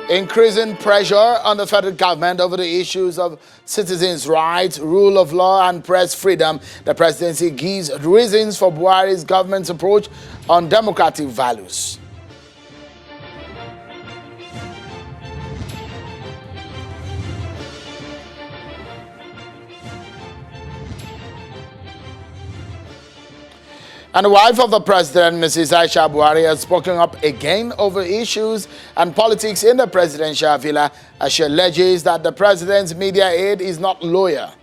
Increasing pressure on the federal government over the issues of citizens' rights, rule of law, and press freedom. The presidency gives reasons for Buhari's government's approach on democratic values. And the wife of the president, Mrs. Aisha Buhari, has spoken up again over issues and politics in the presidential villa as she alleges that the president's media aide is not loyal.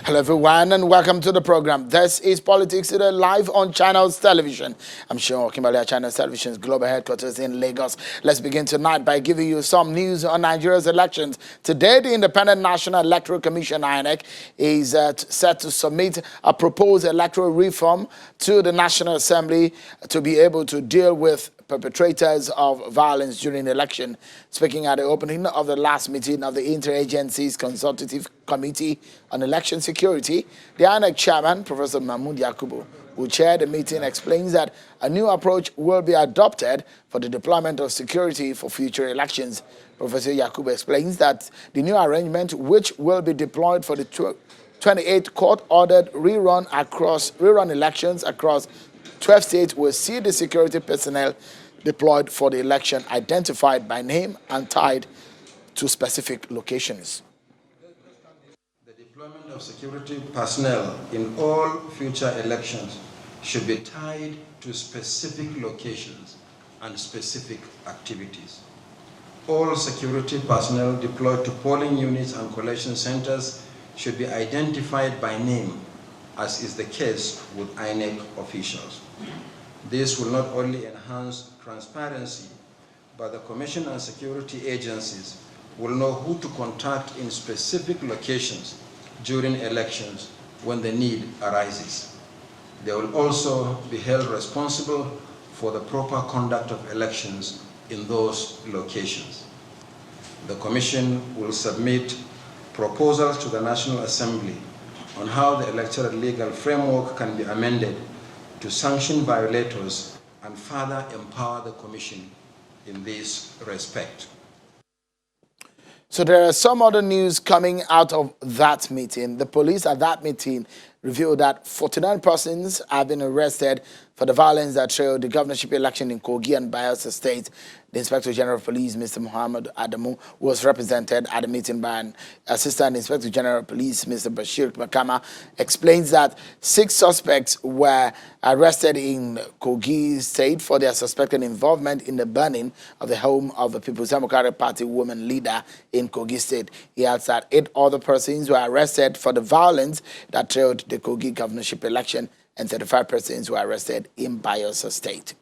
Hello everyone and welcome to the program. This is Politics Today live on Channels Television. I'm Sean Kimberly at Channels Television's global headquarters in Lagos. Let's begin tonight by giving you some news on Nigeria's elections. Today, the Independent National Electoral Commission, INEC, is set to submit a proposed electoral reform to the National Assembly to be able to deal with perpetrators of violence during the election. Speaking at the opening of the last meeting of the Interagency's Consultative Committee on Election Security, the INEC chairman, Professor Mahmood Yakubu, who chaired the meeting, explains that a new approach will be adopted for the deployment of security for future elections. Professor Yakubu explains that the new arrangement, which will be deployed for the 28 court-ordered rerun elections across 12 states, will see the security personnel deployed for the election identified by name and tied to specific locations. The deployment of security personnel in all future elections should be tied to specific locations and specific activities. All security personnel deployed to polling units and collection centers should be identified by name, as is the case with INEC officials. This will not only enhance transparency, but the Commission and security agencies will know who to contact in specific locations during elections when the need arises. They will also be held responsible for the proper conduct of elections in those locations. The Commission will submit proposals to the National Assembly on how the electoral legal framework can be amended to sanction violators and further empower the Commission in this respect. So there are some other news coming out of that meeting. The police at that meeting revealed that 49 persons have been arrested for the violence that trailed the governorship election in Kogi and Bayelsa State. The Inspector General of Police, Mr. Muhammad Adamu, was represented at the meeting by an Assistant Inspector General of Police, Mr. Bashir Makama, explains that 6 suspects were arrested in Kogi State for their suspected involvement in the burning of the home of the People's Democratic Party woman leader in Kogi State. He adds that 8 other persons were arrested for the violence that trailed the Kogi governorship election, and 35 persons were arrested in Bayelsa State.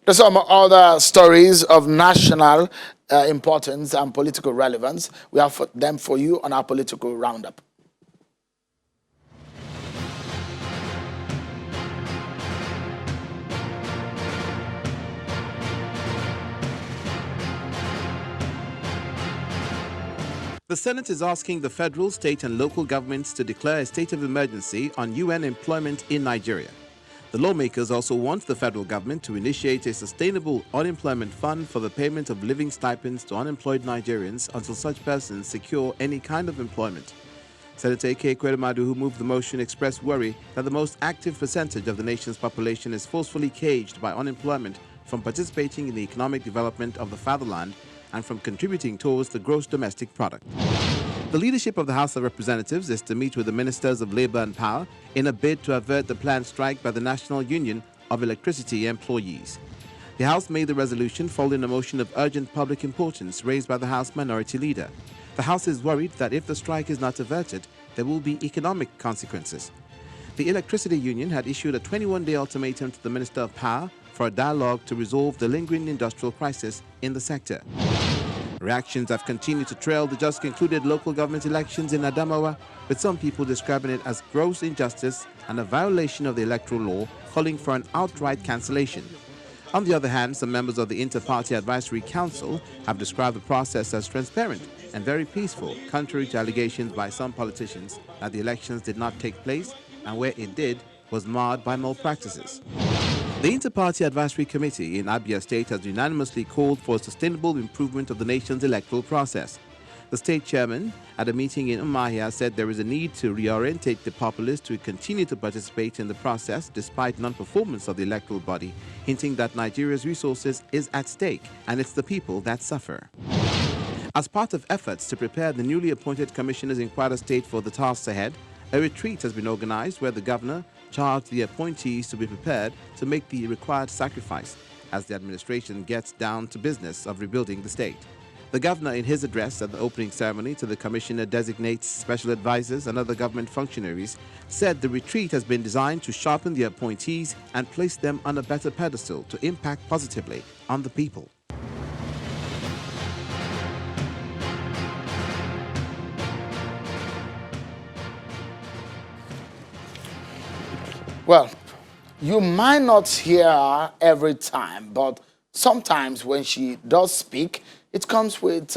There's some other stories of national importance and political relevance. We have them for you on our political roundup. The Senate is asking the federal, state, and local governments to declare a state of emergency on UN employment in Nigeria. The lawmakers also want the federal government to initiate a sustainable unemployment fund for the payment of living stipends to unemployed Nigerians until such persons secure any kind of employment. Senator A.K. Kwerimadu, who moved the motion, expressed worry that the most active percentage of the nation's population is forcefully caged by unemployment from participating in the economic development of the fatherland and from contributing towards the gross domestic product. The leadership of the House of Representatives is to meet with the Ministers of Labour and Power in a bid to avert the planned strike by the National Union of Electricity Employees. The House made the resolution following a motion of urgent public importance raised by the House Minority Leader. The House is worried that if the strike is not averted, there will be economic consequences. The Electricity Union had issued a 21-day ultimatum to the Minister of Power for a dialogue to resolve the lingering industrial crisis in the sector. Reactions have continued to trail the just concluded local government elections in Adamawa, with some people describing it as gross injustice and a violation of the electoral law, calling for an outright cancellation. On the other hand, some members of the Inter-Party Advisory Council have described the process as transparent and very peaceful, contrary to allegations by some politicians that the elections did not take place and where it did was marred by malpractices. The Inter-Party Advisory Committee in Abia State has unanimously called for a sustainable improvement of the nation's electoral process. The state chairman at a meeting in Umuahia said there is a need to reorientate the populace to continue to participate in the process despite non-performance of the electoral body, hinting that Nigeria's resources is at stake and it's the people that suffer. As part of efforts to prepare the newly appointed commissioners in Kwara State for the tasks ahead, a retreat has been organized where the governor charged the appointees to be prepared to make the required sacrifice as the administration gets down to business of rebuilding the state. The governor, in his address at the opening ceremony to the commissioner designates special advisors and other government functionaries, said the retreat has been designed to sharpen the appointees and place them on a better pedestal to impact positively on the people. Well, you might not hear her every time, but sometimes when she does speak, it comes with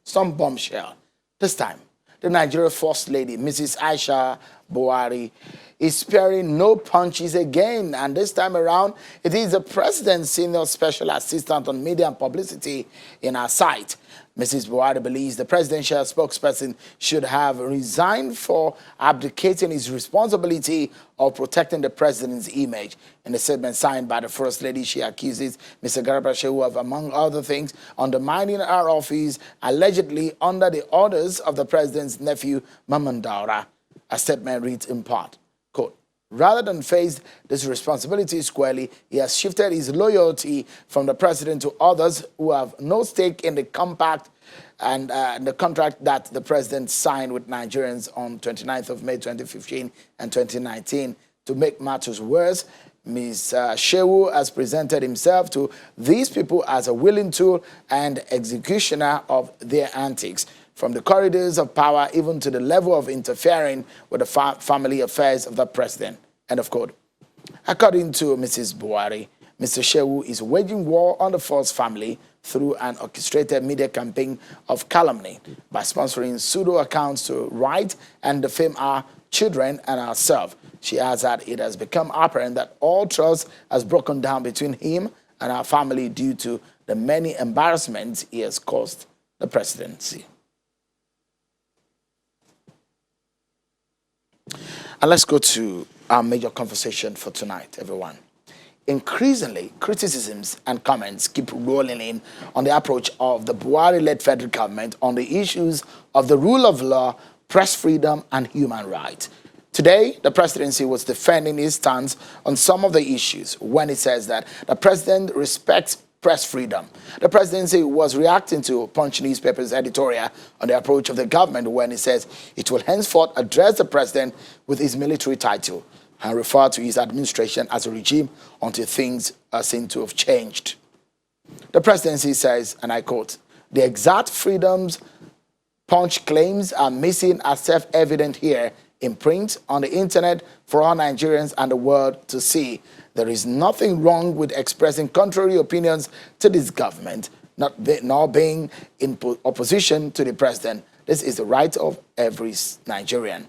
some bombshell. This time, the Nigeria First Lady, Mrs. Aisha Buhari, is sparing no punches again. And this time around, it is the President's Senior Special Assistant on Media and Publicity in her sight. Mrs. Buhari believes the presidential spokesperson should have resigned for abdicating his responsibility of protecting the president's image. In a statement signed by the First Lady, she accuses Mr. Garba Shehu of, among other things, undermining her office, allegedly under the orders of the president's nephew, Maman Daura. A statement reads in part, quote, "Rather than face this responsibility squarely, he has shifted his loyalty from the president to others who have no stake in the compact and the contract that the president signed with Nigerians on 29th of May 2015 and 2019. To make matters worse, Ms. Shehu has presented himself to these people as a willing tool and executioner of their antics, from the corridors of power even to the level of interfering with the family affairs of the president." End of quote. According to Mrs. Buhari, Mr. Shehu is waging war on the first family through an orchestrated media campaign of calumny by sponsoring pseudo accounts to write and defame our children and ourselves. She adds that it has become apparent that all trust has broken down between him and our family due to the many embarrassments he has caused the presidency. And let's go to our major conversation for tonight, everyone. Increasingly, criticisms and comments keep rolling in on the approach of the Buhari-led federal government on the issues of the rule of law, press freedom, and human rights. Today, the presidency was defending its stance on some of the issues when it says that the president respects press freedom. The presidency was reacting to Punch newspaper's editorial on the approach of the government when it says it will henceforth address the president with his military title and refer to his administration as a regime until things seem to have changed. The presidency says, and I quote, "The exact freedoms Punch claims are missing are self-evident here in print, on the internet, for all Nigerians and the world to see. There is nothing wrong with expressing contrary opinions to this government, nor being in opposition to the president. This is the right of every Nigerian."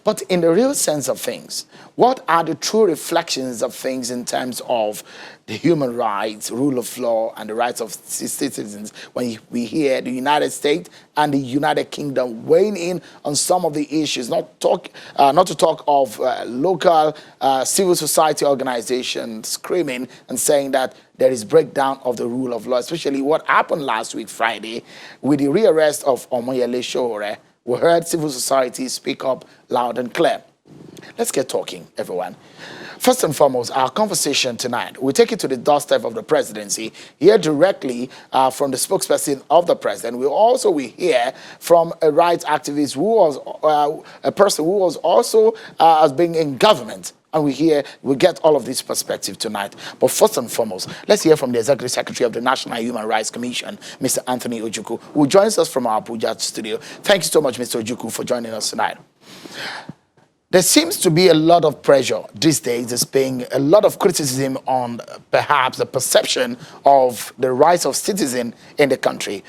But in the real sense of things, what are the true reflections of things in terms of the human rights, rule of law, and the rights of citizens when we hear the United States and the United Kingdom weighing in on some of the issues, not to talk of local civil society organizations screaming and saying that there is breakdown of the rule of law, especially what happened last week, Friday, with the rearrest of Omoyele Sowore. We heard civil society speak up loud and clear. Let's get talking, everyone. First and foremost, our conversation tonight, we take it to the doorstep of the presidency, hear directly from the spokesperson of the president. We hear from a rights activist who was a person who was also as being in government. And we get all of this perspective tonight. But first and foremost, let's hear from the Executive Secretary of the National Human Rights Commission, Mr. Anthony Ojukwu, who joins us from our Abuja studio. Thank you so much, Mr. Ojukwu, for joining us tonight. There seems to be a lot of pressure these days. There's being a lot of criticism on perhaps the perception of the rights of citizens in the country.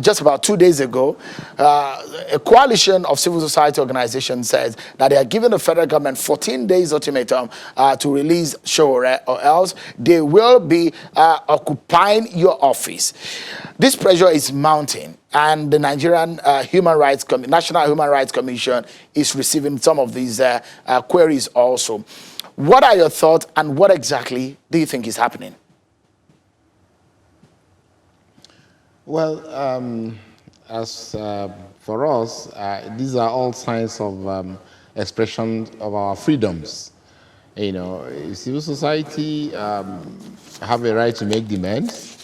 Just about 2 days ago, a coalition of civil society organizations says that they are giving the federal government 14 days ultimatum to release Showore, or else they will be occupying your office. This pressure is mounting, and the Nigerian National Human Rights Commission is receiving some of these queries also. What are your thoughts, and what exactly do you think is happening? Well, as for us, these are all signs of expression of our freedoms. You know, civil society have a right to make demands,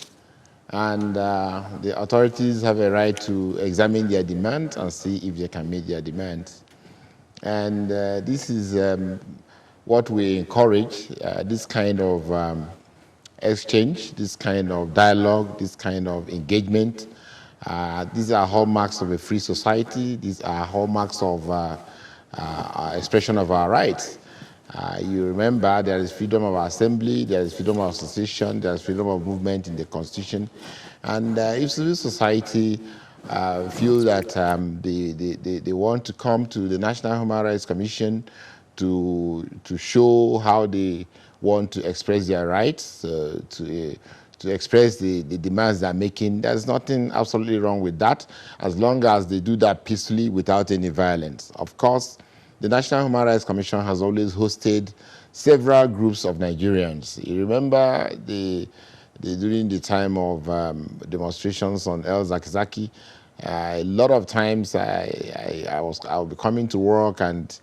and the authorities have a right to examine their demands and see if they can meet their demands. And this is what we encourage, this kind of exchange, this kind of dialogue, this kind of engagement. These are hallmarks of a free society. These are hallmarks of expression of our rights. You remember there is freedom of assembly, there is freedom of association, there is freedom of movement in the Constitution. And if civil society feel that they want to come to the National Human Rights Commission to show how they want to express their rights, to express the demands they're making, there's nothing absolutely wrong with that, as long as they do that peacefully without any violence. Of course, the National Human Rights Commission has always hosted several groups of Nigerians. You remember during the time of demonstrations on El Zakizaki, a lot of times I'll be coming to work, and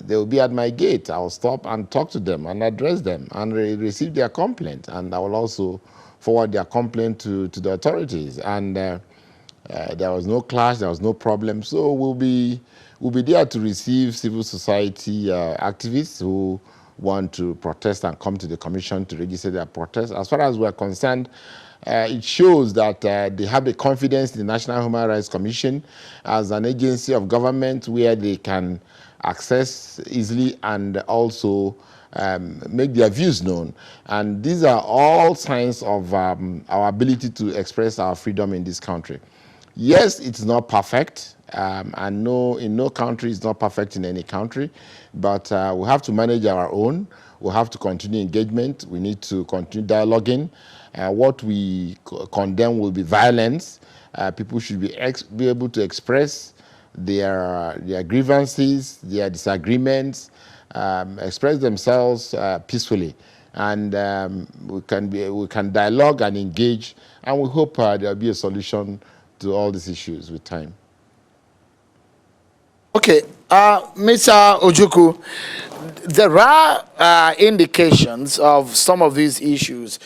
they'll be at my gate. I'll stop and talk to them and address them and receive their complaint. And I will also forward their complaint to the authorities. And there was no clash, there was no problem. So we'll be there to receive civil society activists who want to protest and come to the commission to register their protest. As far as we're concerned, it shows that they have the confidence in the National Human Rights Commission as an agency of government where they can access easily and also make their views known. And these are all signs of our ability to express our freedom in this country. Yes, it's not perfect, and no, in no country is not perfect in any country, but we have to manage our own. We have to continue engagement. We need to continue dialoguing. What we condemn will be violence. People should be able to express their grievances, their disagreements, express themselves peacefully, and we can dialogue and engage, and we hope there'll be a solution to all these issues with time. Okay, Mr. Ojukwu, there are indications of some of these issues,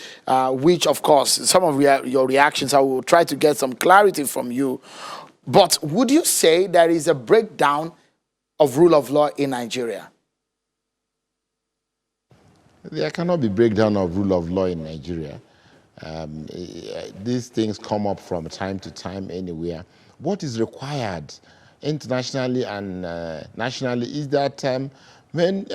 which, of course, some of your reactions, I will try to get some clarity from you. But would you say there is a breakdown of rule of law in Nigeria? There cannot be breakdown of rule of law in Nigeria. These things come up from time to time anywhere. What is required internationally and nationally is that when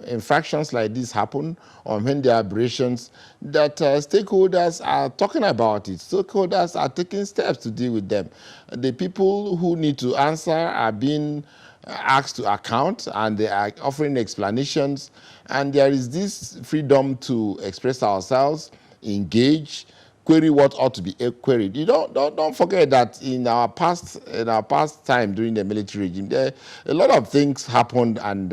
infractions like this happen, or when there are aberrations, that stakeholders are talking about it. Stakeholders are taking steps to deal with them. The people who need to answer are being asked to account, and they are offering explanations. And there is this freedom to express ourselves, engage, query what ought to be queried. You don't forget that in our past time during the military regime, a lot of things happened, and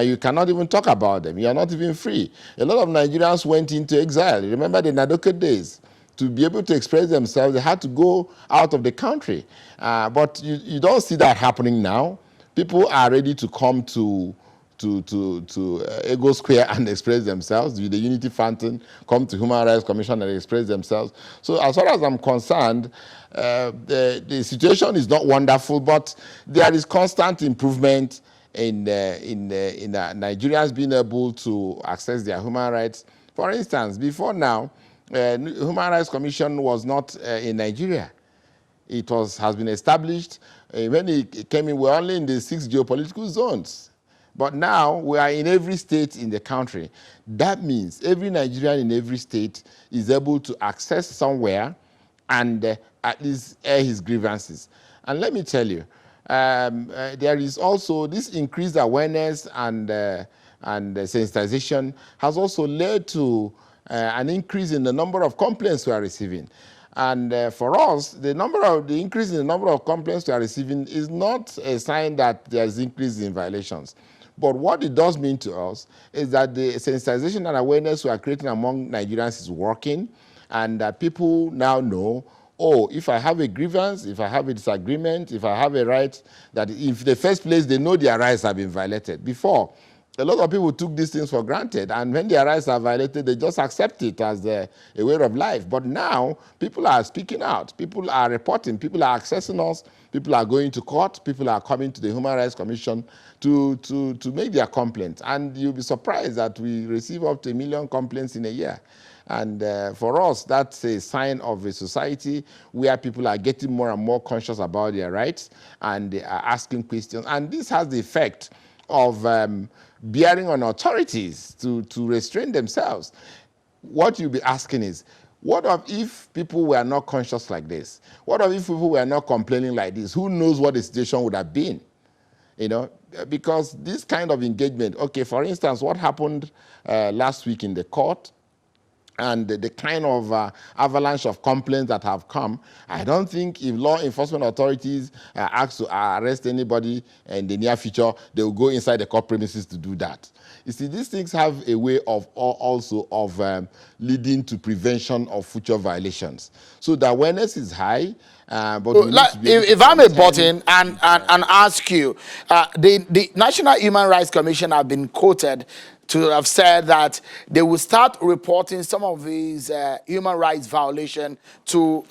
you cannot even talk about them. You are not even free. A lot of Nigerians went into exile. Remember the Nadoke days? To be able to express themselves, they had to go out of the country. But you don't see that happening now. People are ready to come to Ego Square and express themselves, with the Unity Fountain, come to Human Rights Commission and express themselves. So as far as I'm concerned, the situation is not wonderful, but there is constant improvement in Nigerians being able to access their human rights. For instance, before now, Human Rights Commission was not in Nigeria. has been established. When it came in, we were only in the 6 geopolitical zones. But now we are in every state in the country. That means every Nigerian in every state is able to access somewhere and at least air his grievances. And let me tell you, there is also this increased awareness and sensitization has also led to an increase in the number of complaints we are receiving. And for us, the increase in the number of complaints we are receiving is not a sign that there is increase in violations. But what it does mean to us is that the sensitization and awareness we are creating among Nigerians is working, and that people now know, oh, if I have a grievance, if I have a disagreement, if I have a right, that in the first place they know their rights have been violated. Before, a lot of people took these things for granted, and when their rights are violated, they just accept it as a way of life. But now, people are speaking out, people are reporting, people are accessing us, people are going to court, people are coming to the Human Rights Commission to make their complaints. And you'll be surprised that we receive up to 1 million complaints in a year. And for us, that's a sign of a society where people are getting more and more conscious about their rights, and they are asking questions. And this has the effect of bearing on authorities to restrain themselves. What you'll be asking is, what if people were not conscious like this? What if people were not complaining like this? Who knows what the situation would have been? You know, because this kind of engagement, okay, for instance, what happened last week in the court, and the kind of avalanche of complaints that have come, I don't think if law enforcement authorities are asked to arrest anybody in the near future, they will go inside the court premises to do that. You see, these things have a way of also of leading to prevention of future violations. So the awareness is high, but we need to be able if I may butt in and ask you, the National Human Rights Commission have been quoted to have said that they will start reporting some of these human rights violations to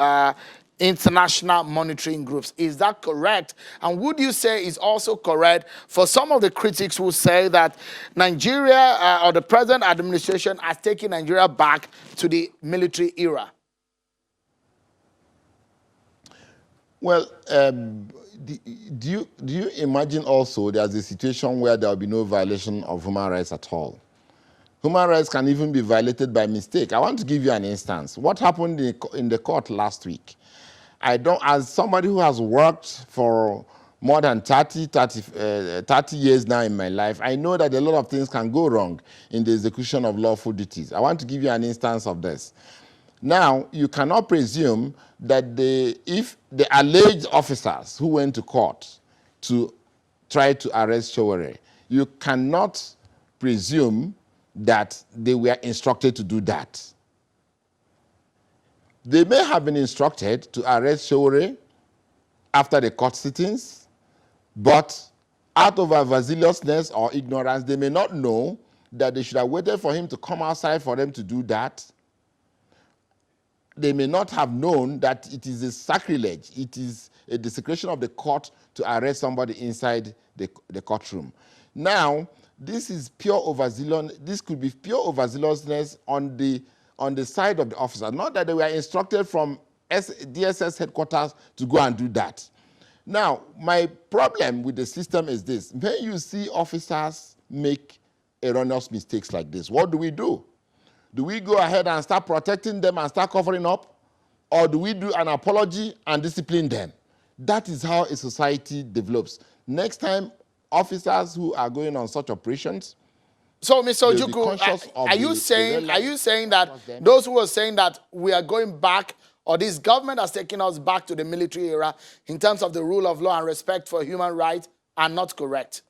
international monitoring groups. Is that correct? And would you say it's also correct for some of the critics who say that Nigeria or the present administration has taken Nigeria back to the military era? Well, do you imagine also there's a situation where there will be no violation of human rights at all? Human rights can even be violated by mistake. I want to give you an instance. What happened in the court last week? As somebody who has worked for more than 30 years now in my life, I know that a lot of things can go wrong in the execution of lawful duties. I want to give you an instance of this. Now, you cannot presume that if the alleged officers who went to court to try to arrest Showore, you cannot presume that they were instructed to do that. They may have been instructed to arrest Showore after the court sittings, but out of overzealousness or ignorance, they may not know that they should have waited for him to come outside for them to do that. They may not have known that it is a sacrilege, it is a desecration of the court to arrest somebody inside the courtroom. Now, this is pure overzealousness. This could be pure overzealousness on the side of the officer. Not that they were instructed from DSS headquarters to go and do that. Now, my problem with the system is this. When you see officers make erroneous mistakes like this, what do? Do we go ahead and start protecting them and start covering up? Or do we do an apology and discipline them? That is how a society develops. Next time, officers who are going on such operations. So, Mr. Ojukwu, are you saying that those who are saying that we are going back, or this government has taken us back to the military era in terms of the rule of law and respect for human rights are not correct?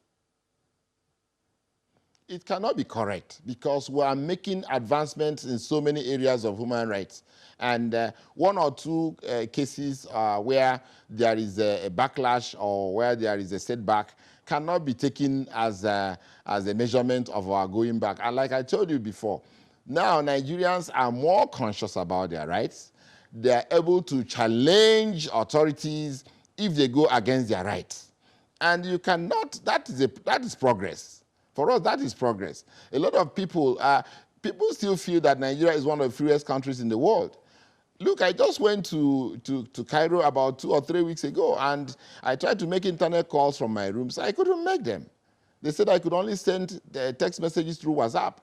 It cannot be correct because we are making advancements in so many areas of human rights. And one or two cases where there is a backlash or where there is a setback cannot be taken as a measurement of our going back. And like I told you before, now Nigerians are more conscious about their rights. They are able to challenge authorities if they go against their rights. And you cannot, that is progress. For us, that is progress. A lot of people still feel that Nigeria is one of the freest countries in the world. Look, I just went to Cairo about 2 or 3 weeks ago, and I tried to make internet calls from my room, so I couldn't make them. They said I could only send the text messages through WhatsApp,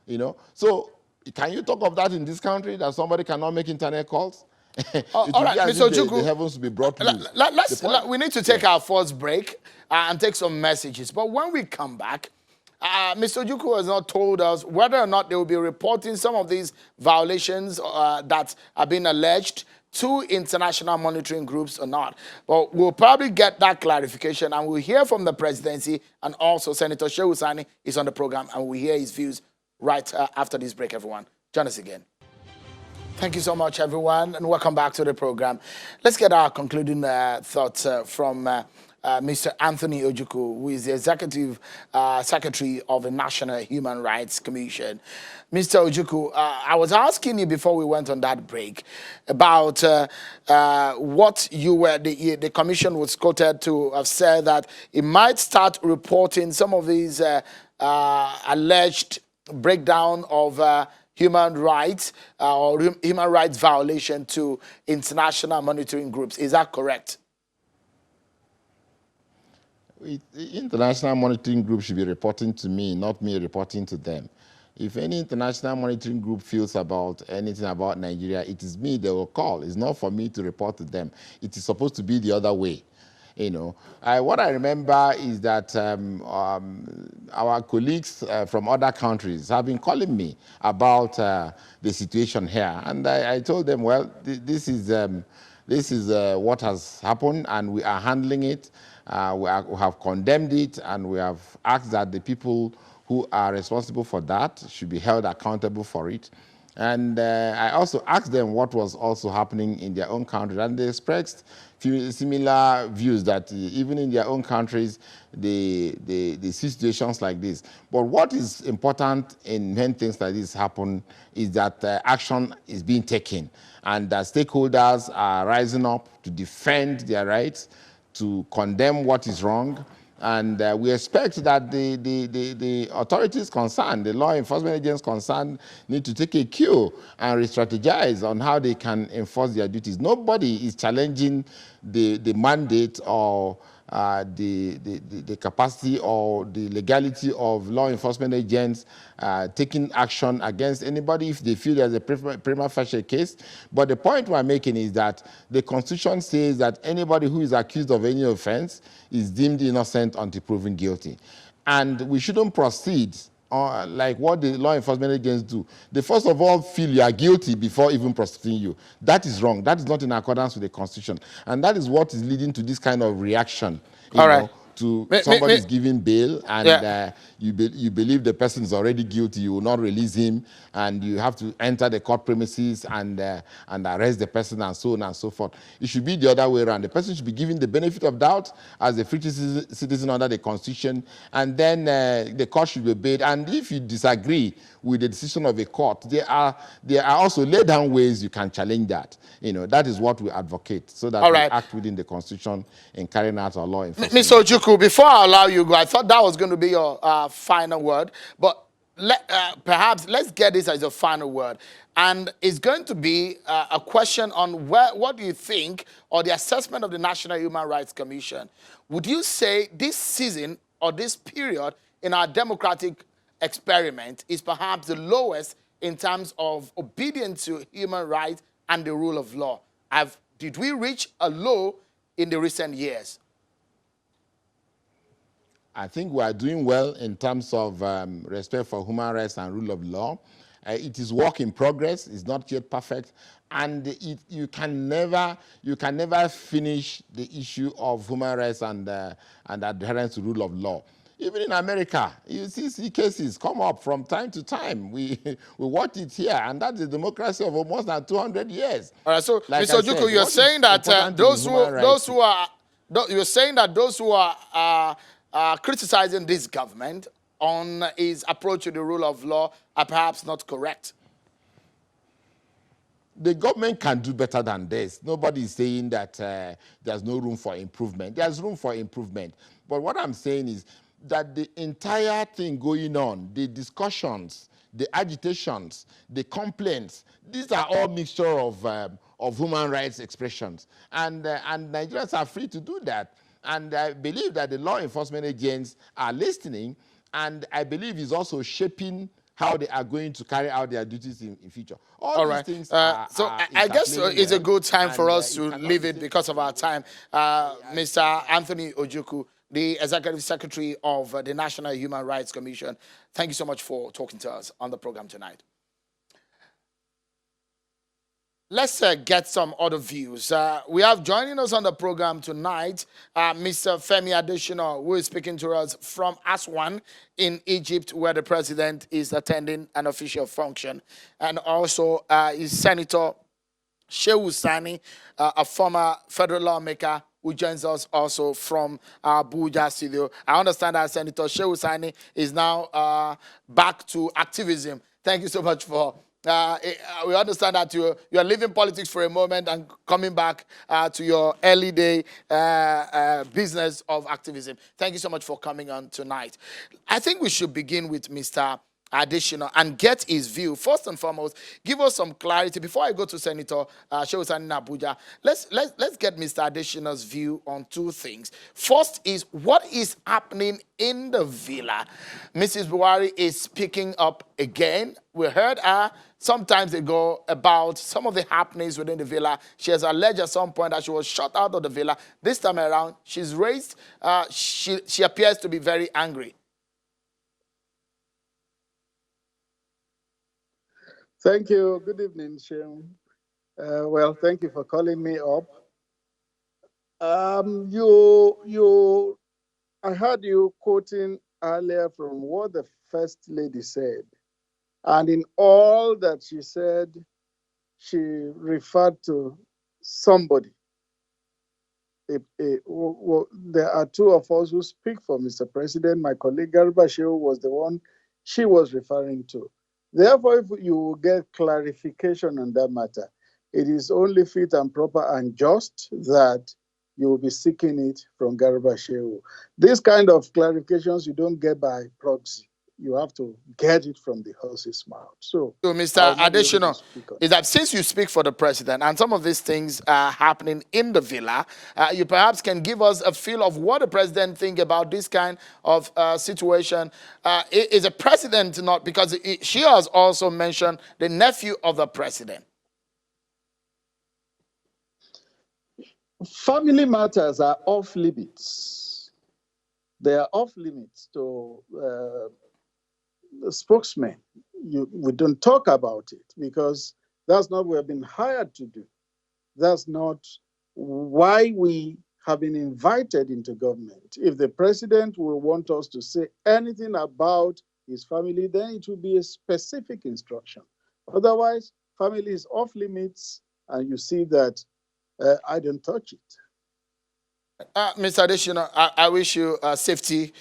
you know. So can you talk of that in this country, that somebody cannot make internet calls? It All would right, be as Mr. if the Ojukwu, heavens will be brought loose. we need to take our first break and take some messages. But when we come back, Mr. Ojukwu has not told us whether or not they will be reporting some of these violations that are being alleged to international monitoring groups or not. But we'll probably get that clarification, and we'll hear from the presidency, and also Senator Sani is on the program, and we'll hear his views right after this break, everyone. Join us again. Thank you so much, everyone, and welcome back to the program. Let's get our concluding thoughts from Mr. Anthony Ojukwu, who is the Executive Secretary of the National Human Rights Commission. Mr. Ojukwu, I was asking you before we went on that break about what you were, the commission was quoted to have said that it might start reporting some of these alleged breakdown of human rights or human rights violation to international monitoring groups. Is that correct? The international monitoring group should be reporting to me, not me reporting to them. If any international monitoring group feels about anything about Nigeria, it is me they will call. It's not for me to report to them. It is supposed to be the other way. You know, what I remember is that our colleagues from other countries have been calling me about the situation here, and I told them, well, this is what has happened, and we are handling it. We have condemned it, and we have asked that the people who are responsible for that should be held accountable for it. And I also asked them what was also happening in their own country, and they expressed similar views that even in their own countries, they see situations like this. But what is important in when things like this happen is that action is being taken, and that stakeholders are rising up to defend their rights, to condemn what is wrong. And we expect that the authorities concerned, the law enforcement agents concerned, need to take a cue and re-strategize on how they can enforce their duties. Nobody is challenging the mandate or the capacity or the legality of law enforcement agents taking action against anybody if they feel there's a prima facie case. But the point we're making is that the Constitution says that anybody who is accused of any offense is deemed innocent until proven guilty. And we shouldn't proceed like what the law enforcement agents do. They first of all feel you are guilty before even prosecuting you. That is wrong. That is not in accordance with the Constitution. And that is what is leading to this kind of reaction, you know, to somebody is giving bail, and you believe the person is already guilty, you will not release him, and you have to enter the court premises and arrest the person, and so on and so forth. It should be the other way around. The person should be given the benefit of doubt as a free citizen under the Constitution, and then the court should be obeyed. And if you disagree with the decision of a court, there are also laid down ways you can challenge that. You know, that is what we advocate, so that we act within the Constitution in carrying out our law enforcement. Mr. Ojukwu, before I allow you to go, I thought that was going to be your final word, but perhaps let's get this as a final word. And it's going to be a question on what do you think, or the assessment of the National Human Rights Commission. Would you say this season or this period in our democratic experiment is perhaps the lowest in terms of obedience to human rights and the rule of law? Did we reach a low in the recent years? I think we are doing well in terms of respect for human rights and rule of law. It is work in progress. It's not yet perfect, and you can never finish the issue of human rights and adherence to rule of law. Even in America, you see cases come up from time to time. We watch it here, and that's the democracy of almost 200 years. All right, so like Mr. Ojukwu, you're saying that those who are criticizing this government on his approach to the rule of law are perhaps not correct. The government can do better than this. Nobody is saying that there's no room for improvement. There's room for improvement. But what I'm saying is that the entire thing going on, the discussions, the agitations, the complaints, these are all mixture of human rights expressions. And Nigerians are free to do that. And I believe that the law enforcement agents are listening, and I believe it's also shaping how they are going to carry out their duties in future. All these right. things So are I guess interplaying it's a well, good time for and us it to cannot leave be it said because of our time. Mr. Anthony Ojukwu, the Executive Secretary of the National Human Rights Commission, thank you so much for talking to us on the program tonight. Let's get some other views. We have joining us on the program tonight, Mr. Femi Adesina, who is speaking to us from Aswan in Egypt, where the president is attending an official function. And also is Senator Sani, a former federal lawmaker who joins us also from our Abuja studio. I understand that Senator Sani is now back to activism. Thank you so much for. We understand that you're leaving politics for a moment and coming back to your early day business of activism. Thank you so much for coming on tonight. I think we should begin with Mr. Adesina and get his view. First and foremost, give us some clarity. Before I go to Senator Sani in Abuja, let's get Mr. Adesina's view on two things. First is what is happening in the villa. Mrs. Buhari is speaking up again. We heard her sometimes ago about some of the happenings within the villa. She has alleged at some point that she was shut out of the villa. This time around, she's raised. She appears to be very angry. Thank you. Good evening, Sheung. Well, thank you for calling me up. I heard you quoting earlier from what the First Lady said. And in all that she said, she referred to somebody. There are two of us who speak for Mr. President. My colleague Garba Shehu was the one she was referring to. Therefore, if you get clarification on that matter, it is only fit and proper and just that you will be seeking it from Garba Shehu. This kind of clarifications you don't get by proxy. You have to get it from the horse's mouth. So Mr. Adesina, is that since you speak for the president and some of these things are happening in the villa, you perhaps can give us a feel of what the president thinks about this kind of situation. Is the president not, because she has also mentioned the nephew of the president. Family matters are off limits. They are off limits to the spokesman. We don't talk about it because that's not what we've been hired to do. That's not why we have been invited into government. If the president will want us to say anything about his family, then it will be a specific instruction. Otherwise, family is off limits, and you see that I don't touch it. Mr. Adesina, I wish you safety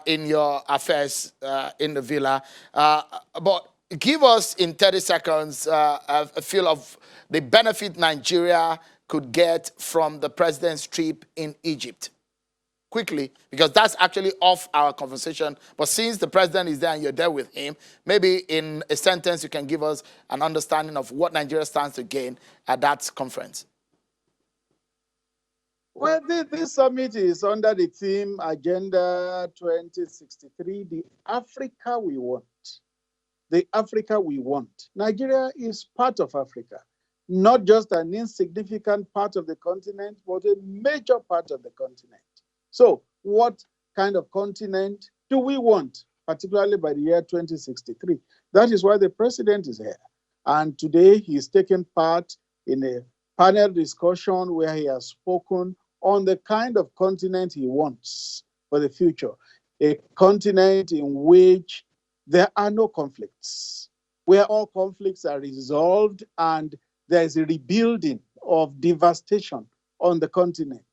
in your affairs in the villa. But give us in 30 seconds a feel of the benefit Nigeria could get from the president's trip in Egypt. Quickly, because that's actually off our conversation. But since the president is there and you're there with him, maybe in a sentence you can give us an understanding of what Nigeria stands to gain at that conference. Well, this summit is under the theme Agenda 2063, the Africa we want. The Africa we want. Nigeria is part of Africa, not just an insignificant part of the continent, but a major part of the continent. So what kind of continent do we want, particularly by the year 2063? That is why the president is here. And today he's taken part in a panel discussion where he has spoken on the kind of continent he wants for the future. A continent in which there are no conflicts, where all conflicts are resolved and there is a rebuilding of devastation on the continent.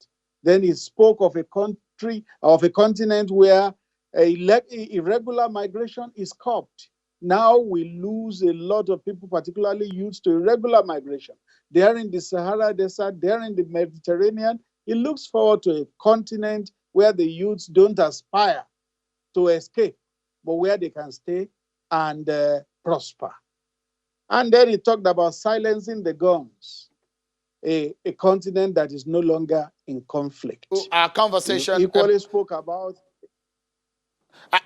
Then he spoke of a country, of a continent where irregular migration is curbed. Now we lose a lot of people, particularly youths, to irregular migration. They're in the Sahara Desert, they're in the Mediterranean. He looks forward to a continent where the youths don't aspire to escape, but where they can stay and prosper. And then he talked about silencing the guns, a continent that is no longer in conflict. Our conversation He equally spoke about...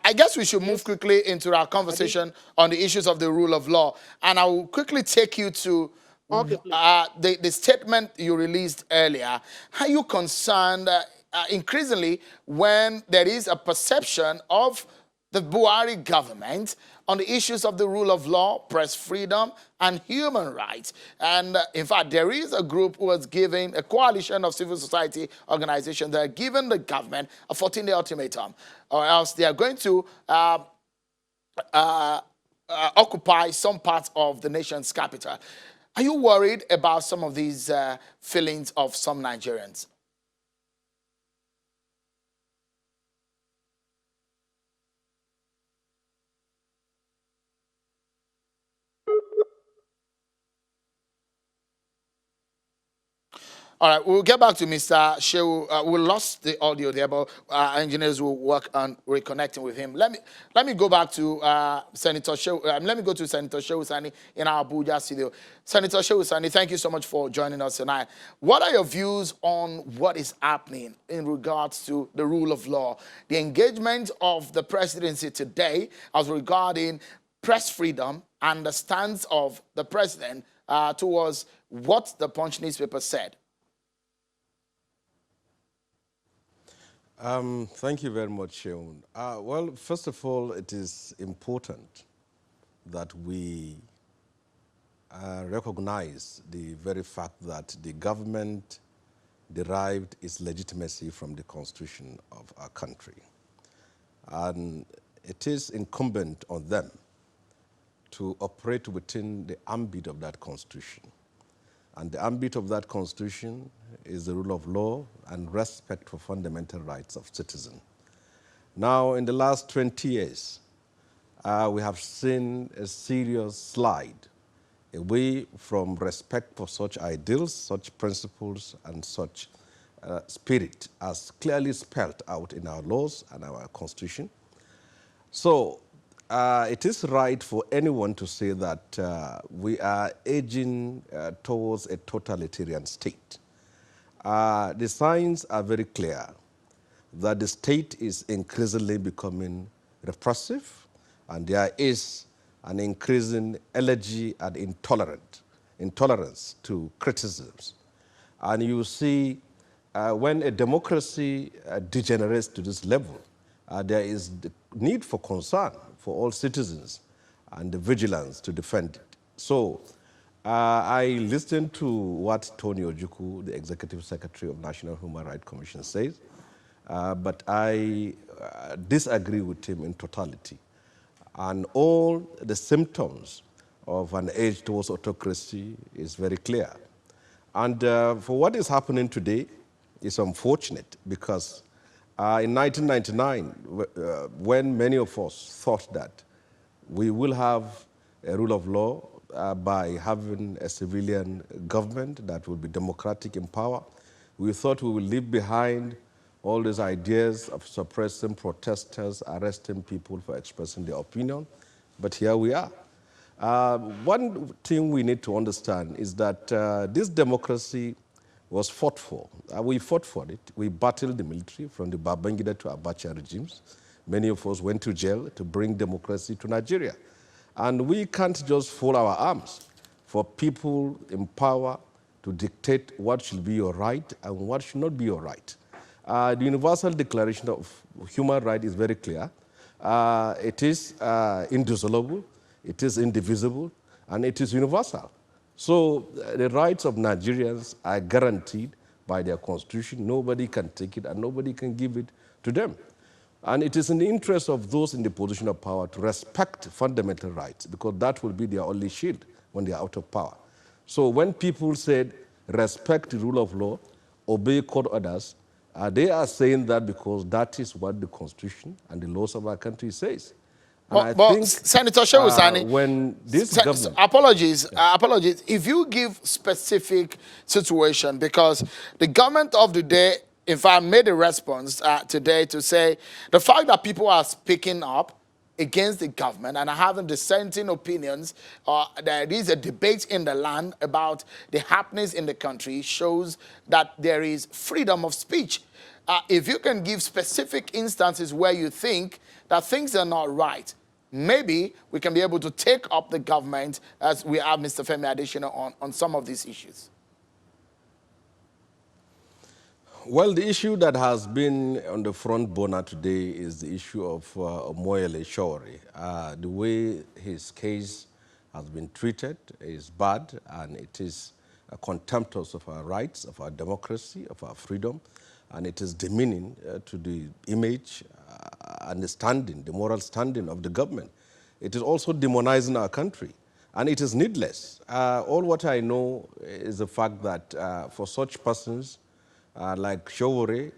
I guess we should move quickly into our conversation on the issues of the rule of law. And I will quickly take you to the statement you released earlier. Are you concerned increasingly when there is a perception of the Buhari government on the issues of the rule of law, press freedom, and human rights? And in fact, there is a group who is giving, a coalition of civil society organizations that are giving the government a 14-day ultimatum, or else they are going to occupy some parts of the nation's capital. Are you worried about some of these feelings of some Nigerians? All right, we'll get back to Mr. Shehu. We lost the audio there, but engineers will work on reconnecting with him. Let me go back to Senator Shehu. Let me go to Senator Shehu Sani in our Abuja studio. Senator Shehu Sani, thank you so much for joining us tonight. What are your views on what is happening in regards to the rule of law, the engagement of the presidency today as regarding press freedom and the stance of the president towards what the Punch newspaper said? Thank you very much, Sheun. Well, first of all, it is important that we recognize the very fact that the government derived its legitimacy from the Constitution of our country. And it is incumbent on them to operate within the ambit of that Constitution. And the ambit of that Constitution is the rule of law and respect for fundamental rights of citizens. Now, in the last 20 years, we have seen a serious slide away from respect for such ideals, such principles, and such spirit as clearly spelled out in our laws and our Constitution. So, it is right for anyone to say that we are edging towards a totalitarian state. The signs are very clear that the state is increasingly becoming repressive, and there is an increasing allergy and intolerance to criticisms. And you see, when a democracy degenerates to this level, there is the need for concern for all citizens and the vigilance to defend it. So I listened to what Tony Ojukwu, the Executive Secretary of National Human Rights Commission, says, but I disagree with him in totality. And all the symptoms of an age towards autocracy is very clear. And for what is happening today is unfortunate because in 1999, when many of us thought that we will have a rule of law by having a civilian government that will be democratic in power, we thought we will leave behind all these ideas of suppressing protesters, arresting people for expressing their opinion, but here we are. One thing we need to understand is that this democracy was fought for. We fought for it. We battled the military from the Babangida to Abacha regimes. Many of us went to jail to bring democracy to Nigeria. And we can't just fold our arms for people in power to dictate what should be your right and what should not be your right. The Universal Declaration of Human Rights is very clear. It is indissoluble, it is indivisible, and it is universal. So the rights of Nigerians are guaranteed by their constitution. Nobody can take it and nobody can give it to them. And it is in the interest of those in the position of power to respect fundamental rights because that will be their only shield when they are out of power. So when people said respect the rule of law, obey court orders, they are saying that because that is what the constitution and the laws of our country says. But Senator Shehu Sani, when this government... Apologies. If you give specific situation, because the government of the day, in fact, made a response today to say the fact that people are speaking up against the government and are having dissenting opinions, there is a debate in the land about the happenings in the country, shows that there is freedom of speech. If you can give specific instances where you think that things are not right, maybe we can be able to take up the government, as we have Mr. Femi Adesina on some of these issues. Well, the issue that has been on the front burner today is the issue of Moyele Sowore. The way his case has been treated is bad, and it is contemptuous of our rights, of our democracy, of our freedom, and it is demeaning to the image and the standing, the moral standing of the government. It is also demonizing our country, and it is needless. All what I know is the fact that for such persons, like Sowore,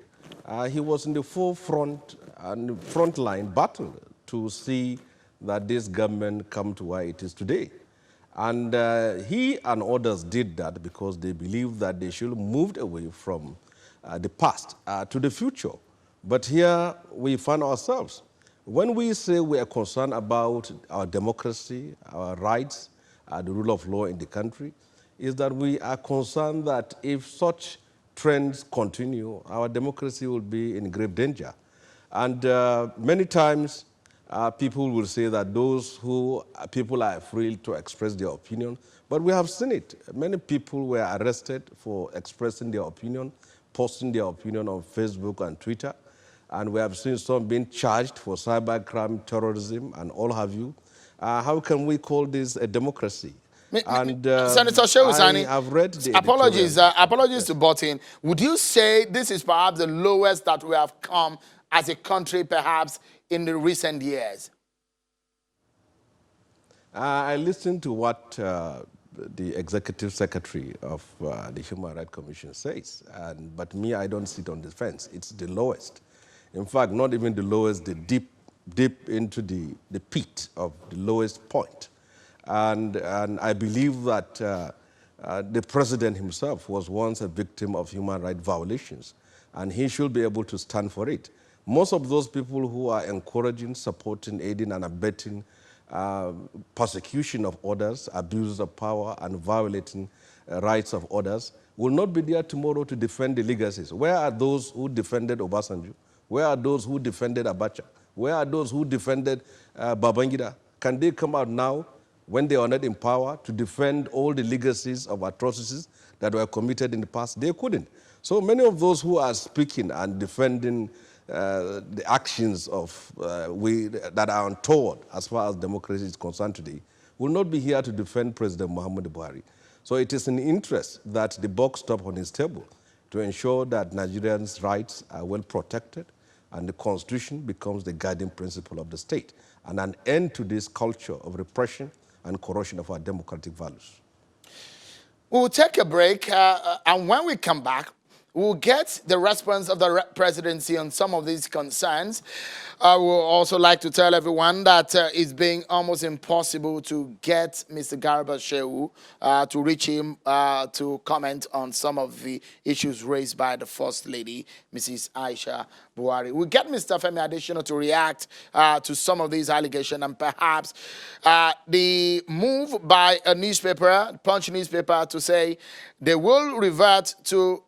he was in the forefront and front line battle to see that this government come to where it is today. And he and others did that because they believed that they should move away from the past to the future. But here we find ourselves. When we say we are concerned about our democracy, our rights, the rule of law in the country, is that we are concerned that if such trends continue, our democracy will be in grave danger. And many times, people will say that people are free to express their opinion, but we have seen it. Many people were arrested for expressing their opinion, posting their opinion on Facebook and Twitter, and we have seen some being charged for cybercrime, terrorism, and all have you. How can we call this a democracy? And Senator Shehu Sani, I have read the apologies to butt in. Would you say this is perhaps the lowest that we have come as a country, perhaps, in the recent years? I listened to what the executive secretary of the Human Rights Commission says, but me, I don't sit on the fence. It's the lowest. In fact, not even the lowest, the deep into the pit of the lowest point. And I believe that the president himself was once a victim of human rights violations, and he should be able to stand for it. Most of those people who are encouraging, supporting, aiding, and abetting persecution of others, abuses of power, and violating rights of others will not be there tomorrow to defend the legacies. Where are those who defended Obasanjo? Where are those who defended Abacha? Where are those who defended Babangida? Can they come out now, when they are not in power, to defend all the legacies of atrocities that were committed in the past? They couldn't. So many of those who are speaking and defending the actions of that are untoward as far as democracy is concerned today will not be here to defend President Muhammadu Buhari. So it is in interest that the buck stop on his table to ensure that Nigerians' rights are well protected and the Constitution becomes the guiding principle of the state, and an end to this culture of repression and corrosion of our democratic values. We'll take a break, and when we come back, we'll get the response of the presidency on some of these concerns. I would also like to tell everyone that it's being almost impossible to get Mr. Garba Shehu to reach him to comment on some of the issues raised by the First Lady, Mrs. Aisha Buhari. We'll get Mr. Femi Adesina to react to some of these allegations, and perhaps the move by a newspaper, Punch newspaper, to say they will revert to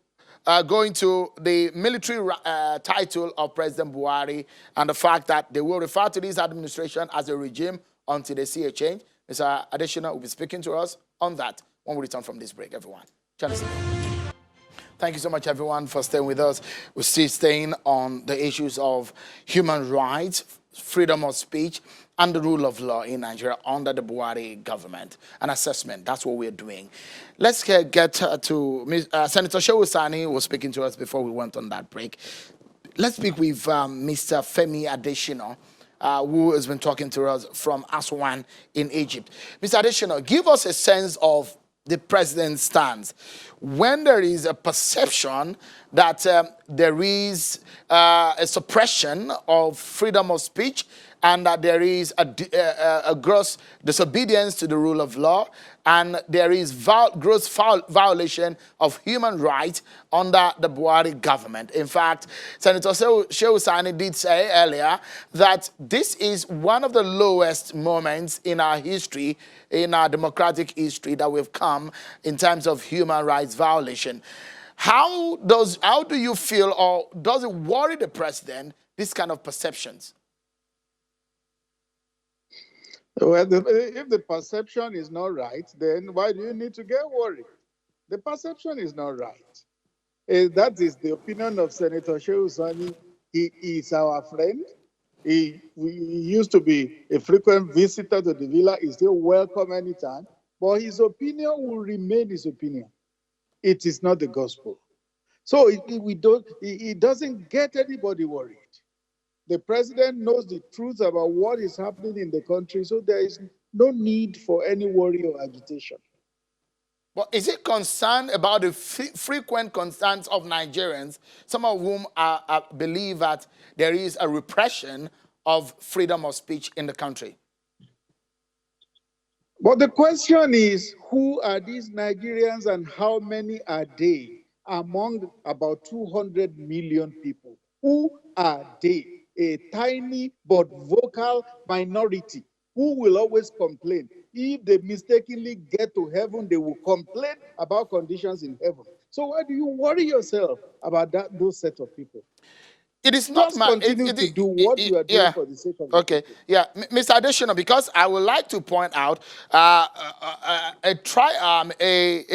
going to the military title of President Buhari, and the fact that they will refer to this administration as a regime until they see a change. Mr. Adesina will be speaking to us on that when we return from this break, everyone. Thank you so much, everyone, for staying with us. We're still staying on the issues of human rights, freedom of speech, and the rule of law in Nigeria under the Buhari government. An assessment, that's what we're doing. Let's get to Senator Shehu Sani, who was speaking to us before we went on that break. Let's speak with Mr. Femi Adesina, who has been talking to us from Aswan in Egypt. Mr. Adesina, give us a sense of the president's stance when there is a perception that there is a suppression of freedom of speech and that there is a gross disobedience to the rule of law, and there is gross violation of human rights under the Buhari government. In fact, Senator Shehu Sani did say earlier that this is one of the lowest moments in our history, in our democratic history, that we've come in terms of human rights violation. How do you feel, or does it worry the president, this kind of perceptions? Well, if the perception is not right, then why do you need to get worried? The perception is not right. That is the opinion of Senator Shehu Sani. He is our friend. He used to be a frequent visitor to the villa. He's still welcome anytime. But his opinion will remain his opinion. It is not the gospel. So it doesn't get anybody worried. The president knows the truth about what is happening in the country, so there is no need for any worry or agitation. But is it concerned about the frequent concerns of Nigerians, some of whom believe that there is a repression of freedom of speech in the country? But the question is, who are these Nigerians and how many are they among about 200 million people? Who are they? A tiny but vocal minority who will always complain. If they mistakenly get to heaven, they will complain about conditions in heaven. So why do you worry yourself about those set of people? It is not just continue to do what you are doing for the sake of the people. Yeah, Mr. Adesina, because I would like to point out a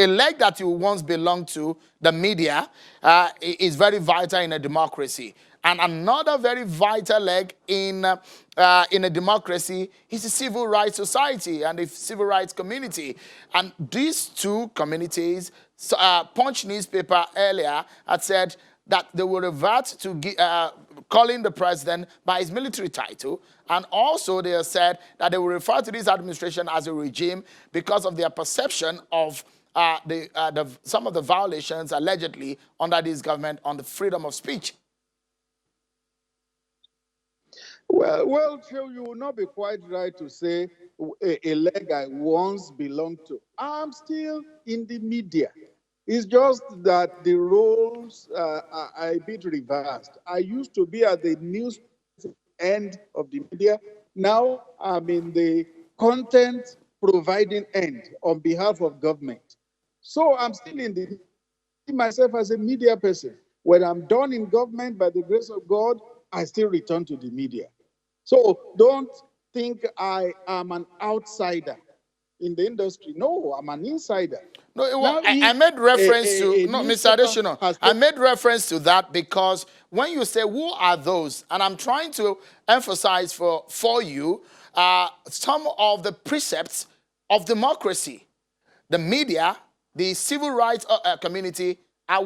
leg that you once belonged to, the media, is very vital in a democracy. And another very vital leg in a democracy is the civil rights society and the civil rights community. And these two communities, Punch newspaper earlier had said that they will revert to calling the president by his military title. And also they have said that they will refer to this administration as a regime because of their perception of some of the violations allegedly under this government on the freedom of speech. Well, Phil, you will not be quite right to say a leg I once belonged to. I'm still in the media. It's just that the roles are a bit reversed. I used to be at the news end of the media. Now I'm in the content providing end on behalf of government. So I'm still in myself as a media person. When I'm done in government, by the grace of God, I still return to the media. So don't think I am an outsider in the industry. No, I'm an insider. No, I made reference to Mr. Adesina. I made reference to that because when you say who are those, and I'm trying to emphasize for you some of the precepts of democracy. The media, the civil rights community are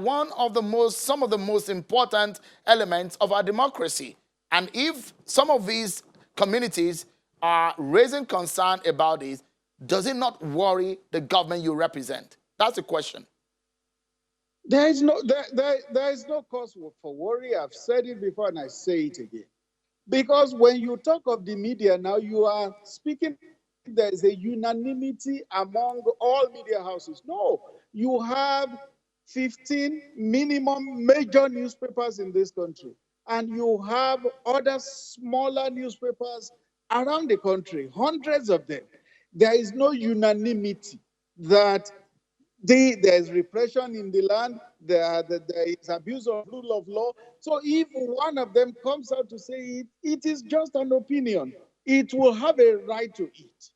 some of the most important elements of our democracy. And if some of these communities are raising concern about this, does it not worry the government you represent? That's the question. There is no cause for worry. I've said it before and I say it again. Because when you talk of the media now, you are speaking, there is a unanimity among all media houses. No, you have 15 minimum major newspapers in this country. And you have other smaller newspapers around the country, hundreds of them. There is no unanimity that there's repression in the land, there is abuse of rule of law. So if one of them comes out to say it, it is just an opinion. It will have a right to it.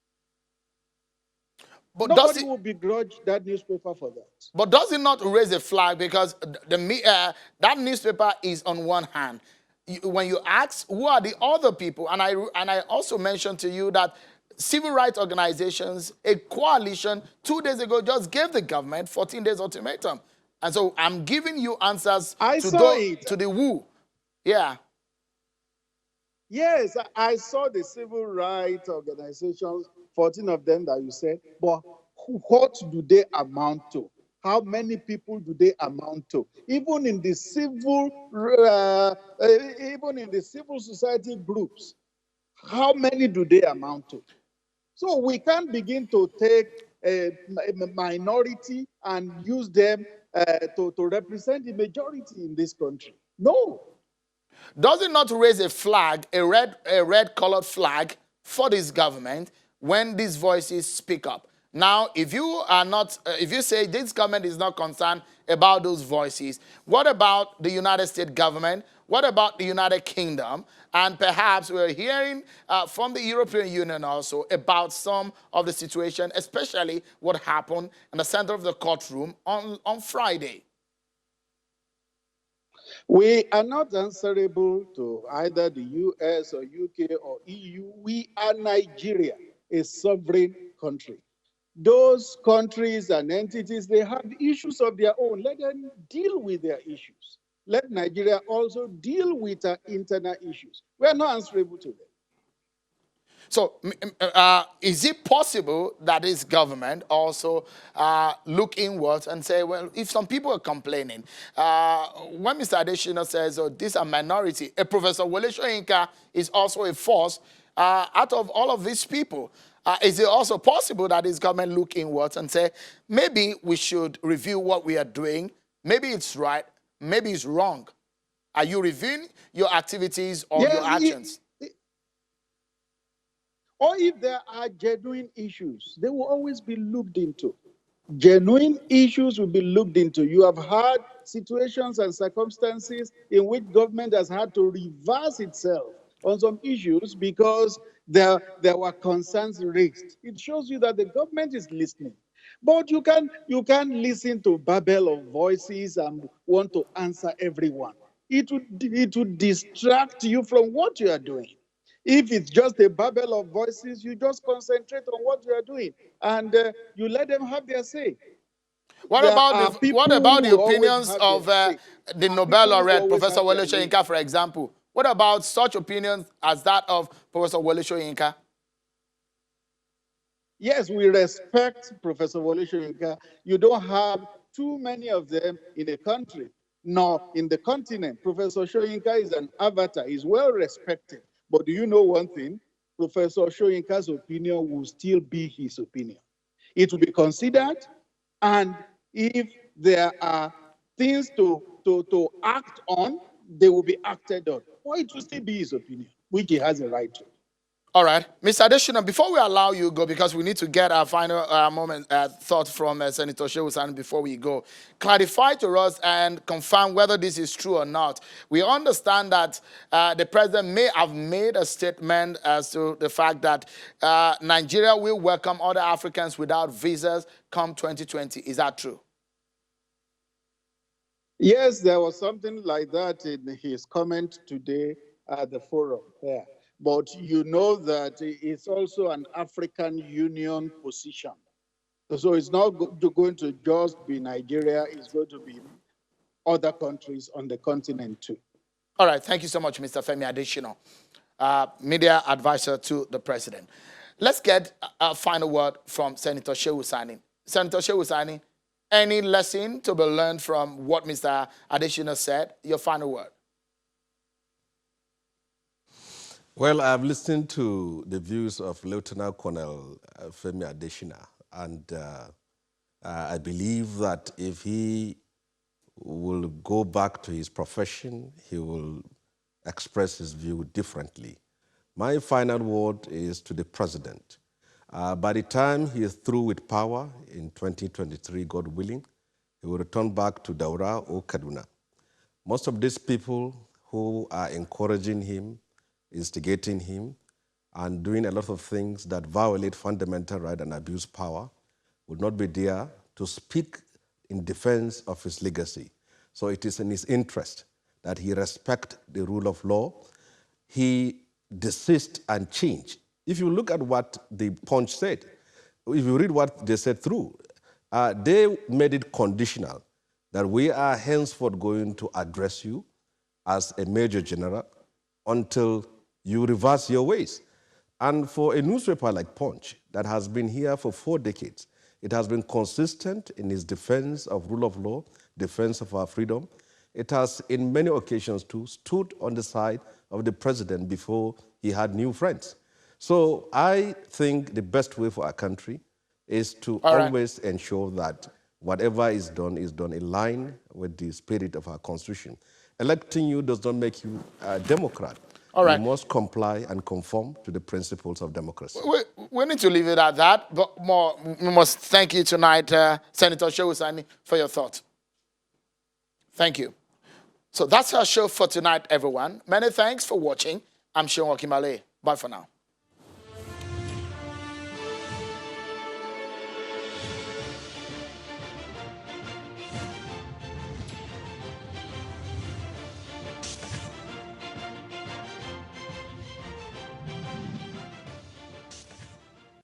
But nobody will begrudge that newspaper for that. But does it not raise a flag? Because that newspaper is on one hand. When you ask who are the other people, and I also mentioned to you that civil rights organizations, a coalition 2 days ago just gave the government 14 days ultimatum. And so I'm giving you answers to the who. Yeah. Yes, I saw the civil rights organizations, 14 of them that you said, but what do they amount to? How many people do they amount to? Even in the civil society groups, How many do they amount to? So we can't begin to take a minority and use them to represent the majority in this country. No. Does it not raise a flag, a red colored flag for this government when these voices speak up? Now, if you are not, if you say this government is not concerned about those voices, what about the United States government? What about the United Kingdom? And perhaps we're hearing from the European Union also about some of the situation, especially what happened in the center of the courtroom on Friday. We are not answerable to either the US or UK or EU. We are Nigeria, a sovereign country. Those countries and entities, they have issues of their own. Let them deal with their issues. Let Nigeria also deal with our internal issues. We are not answerable to them. So is it possible that this government also look inwards and say, well, if some people are complaining, when Mr. Adesina says, oh, these are minority, Professor Wole Soyinka is also a force out of all of these people. Is it also possible that this government look inwards and say, maybe we should review what we are doing, maybe it's right, maybe it's wrong? Are you reviewing your activities or your actions? Or if there are genuine issues, they will always be looked into. Genuine issues will be looked into. You have had situations and circumstances in which government has had to reverse itself on some issues because there were concerns raised. It shows you that the government is listening. But you can't listen to babble of voices and want to answer everyone. It would distract you from what you are doing. If it's just a babble of voices, you just concentrate on what you are doing and you let them have their say. What about the opinions of the Nobel laureate, Professor Wole Soyinka, for example? What about such opinions as that of Professor Wole Soyinka? Yes, we respect Professor Wole Soyinka. You don't have too many of them in the country, nor in the continent. Professor Soyinka is an avatar, he's well respected. But do you know one thing? Professor Soyinka's opinion will still be his opinion. It will be considered, and if there are things to act on, they will be acted on. Or it will still be his opinion, which he has a right to. All right. Mr. Adesina, before we allow you go, because we need to get our final thought from Senator Sani before we go, clarify to us and confirm whether this is true or not. We understand that the president may have made a statement as to the fact that Nigeria will welcome other Africans without visas come 2020. Is that true? Yes, there was something like that in his comment today at the forum there. But you know that it's also an African Union position. So it's not going to just be Nigeria, it's going to be other countries on the continent too. All right, thank you so much, Mr. Femi Adesina, media advisor to the president. Let's get a final word from Senator Sani. Senator Sani, any lesson to be learned from what Mr. Adesina said? Your final word. Well, I've listened to the views of Lieutenant Colonel Femi Adesina, and I believe that if he will go back to his profession, he will express his view differently. My final word is to the president. By the time he is through with power in 2023, God willing, he will return back to Daura or Kaduna. Most of these people who are encouraging him, instigating him, and doing a lot of things that violate fundamental right and abuse power would not be there to speak in defense of his legacy. So it is in his interest that he respect the rule of law, he desist and change. If you look at what the Punch said, if you read what they said through, they made it conditional that we are henceforth going to address you as a major general until you reverse your ways. And for a newspaper like Punch that has been here for 4 decades, it has been consistent in its defense of rule of law, defense of our freedom. It has, in many occasions too, stood on the side of the president before he had new friends. So I think the best way for our country is to always ensure that whatever is done in line with the spirit of our Constitution. Electing you does not make you a Democrat. You must comply and conform to the principles of democracy. We need to leave it at that, but we must thank you tonight, Senator Sani, for your thoughts. Thank you. So that's our show for tonight, everyone. Many thanks for watching. I'm Sean Okimale. Bye for now.